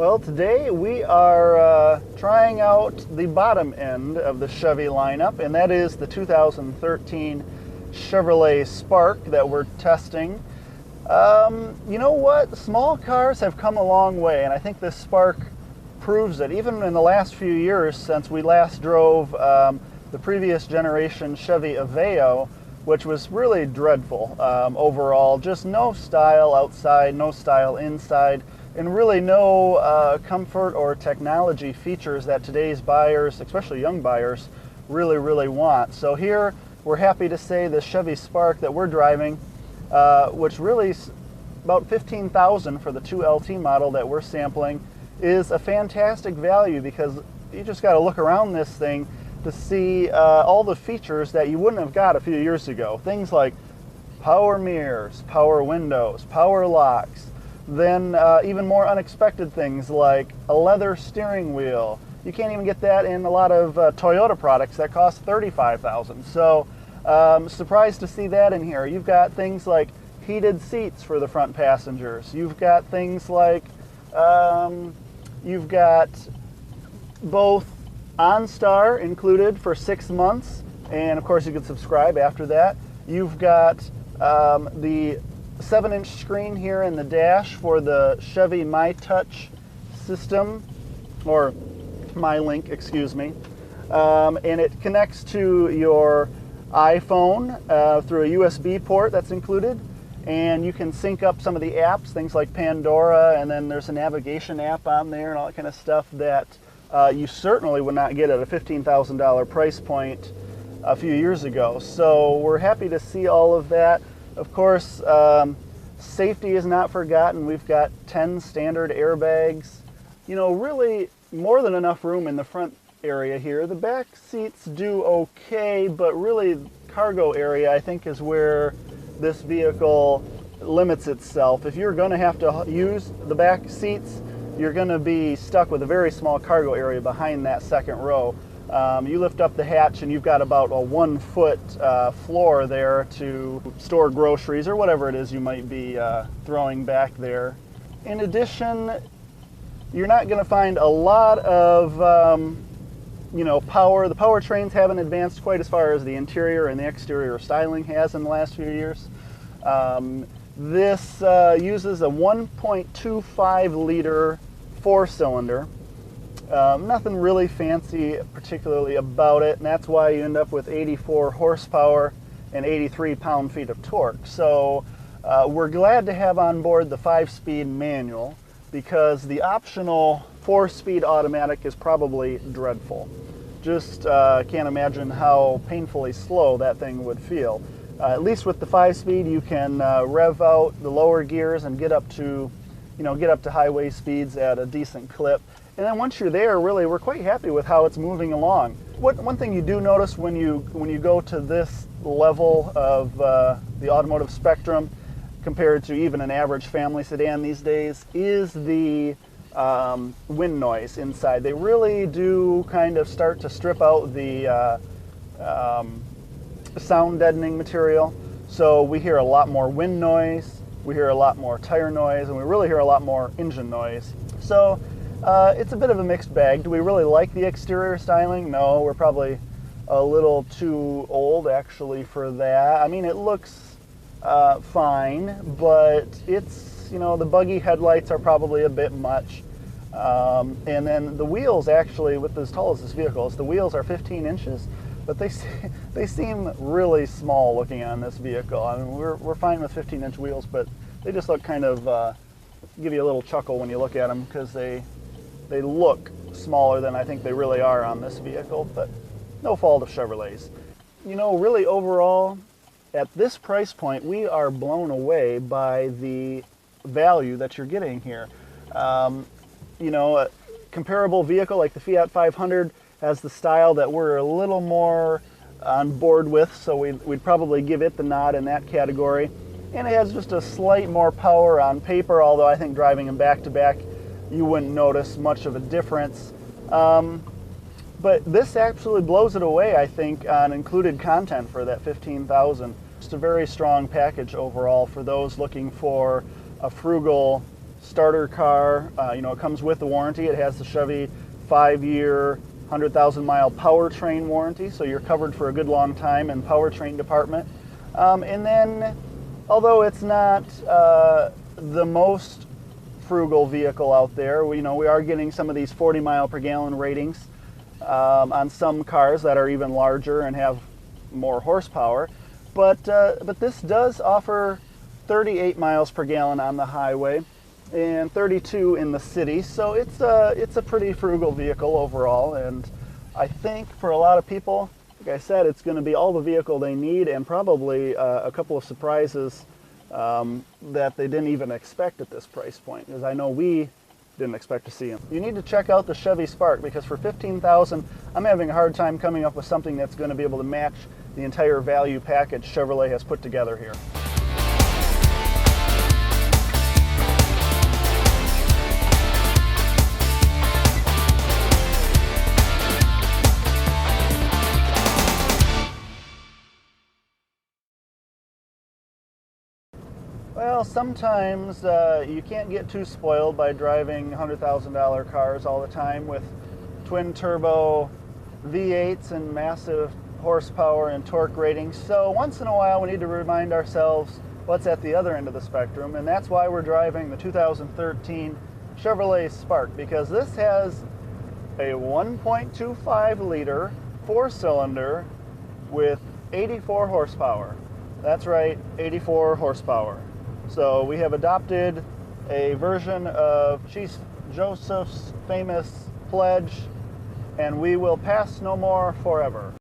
Well, today we are trying out the bottom end of the Chevy lineup, and that is the 2013 Chevrolet Spark that we're testing. You know what? Small cars have come a long way, and I think this Spark proves it. Even in the last few years since we last drove the previous generation Chevy Aveo, which was really dreadful overall. Just no style outside, no style inside, and really no comfort or technology features that today's buyers, especially young buyers, really want. So here we're happy to say the Chevy Spark that we're driving, which really is about $15,000 for the 2LT model that we're sampling, is a fantastic value because you just got to look around this thing to see all the features that you wouldn't have got a few years ago. Things like power mirrors, power windows, power locks, then even more unexpected things like a leather steering wheel. You can't even get that in a lot of Toyota products that cost $35,000. So surprised to see that in here. You've got things like heated seats for the front passengers. You've got things like, you've got both OnStar included for 6 months, and of course you can subscribe after that. You've got the 7-inch screen here in the dash for the Chevy MyTouch system, or MyLink, excuse me. And it connects to your iPhone through a USB port that's included, and you can sync up some of the apps, things like Pandora, and then there's a navigation app on there and all that kind of stuff that you certainly would not get at a $15,000 price point a few years ago. So we're happy to see all of that. Of course, safety is not forgotten. We've got 10 standard airbags. You know, really more than enough room in the front area here. The back seats do okay, but really cargo area I think is where this vehicle limits itself. If you're going to have to use the back seats, you're going to be stuck with a very small cargo area behind that second row. You lift up the hatch and you've got about a 1 foot floor there to store groceries or whatever it is you might be throwing back there. In addition, you're not going to find a lot of power. The powertrains haven't advanced quite as far as the interior and the exterior styling has in the last few years. This uses a 1.25 liter 4-cylinder. Nothing really fancy particularly about it, and that's why you end up with 84 horsepower and 83 pound-feet of torque. So we're glad to have on board the 5-speed manual because the optional 4-speed automatic is probably dreadful. Just can't imagine how painfully slow that thing would feel. At least with the 5-speed, you can rev out the lower gears and get up to highway speeds at a decent clip. And then once you're there, really, we're quite happy with how it's moving along. One thing you do notice when you go to this level of the automotive spectrum, compared to even an average family sedan these days, is the wind noise inside. They really do kind of start to strip out the sound deadening material. So we hear a lot more wind noise, we hear a lot more tire noise, and we really hear a lot more engine noise. So it's a bit of a mixed bag. Do we really like the exterior styling? No, we're probably a little too old actually for that. I mean, it looks fine, but it's, the buggy headlights are probably a bit much. And then the wheels actually, with as tall as this vehicle is, the wheels are 15 inches, but they seem really small looking on this vehicle. I mean, we're fine with 15-inch wheels, but they just look kind of, give you a little chuckle when you look at them because they look smaller than I think they really are on this vehicle, but no fault of Chevrolet's. Really overall, at this price point, we are blown away by the value that you're getting here. A comparable vehicle like the Fiat 500 has the style that we're a little more on board with, so we'd probably give it the nod in that category. And it has just a slight more power on paper, although I think driving them back to back, you wouldn't notice much of a difference. But this absolutely blows it away, I think, on included content for that $15,000. Just a very strong package overall for those looking for a frugal starter car. It comes with the warranty. It has the Chevy 5-year, 100,000-mile powertrain warranty, so you're covered for a good long time in powertrain department. And then, although it's not the most frugal vehicle out there, we are getting some of these 40 mile per gallon ratings on some cars that are even larger and have more horsepower. But this does offer 38 miles per gallon on the highway and 32 in the city, so it's a pretty frugal vehicle overall. And I think for a lot of people, like I said, it's going to be all the vehicle they need, and probably a couple of surprises that they didn't even expect at this price point, because I know we didn't expect to see them. You need to check out the Chevy Spark, because for $15,000, I'm having a hard time coming up with something that's going to be able to match the entire value package Chevrolet has put together here. Well, sometimes you can't get too spoiled by driving $100,000 cars all the time with twin turbo V8s and massive horsepower and torque ratings. So once in a while we need to remind ourselves what's at the other end of the spectrum, and that's why we're driving the 2013 Chevrolet Spark, because this has a 1.25 liter 4-cylinder with 84 horsepower. That's right, 84 horsepower. So we have adopted a version of Chief Joseph's famous pledge, and we will pass no more forever.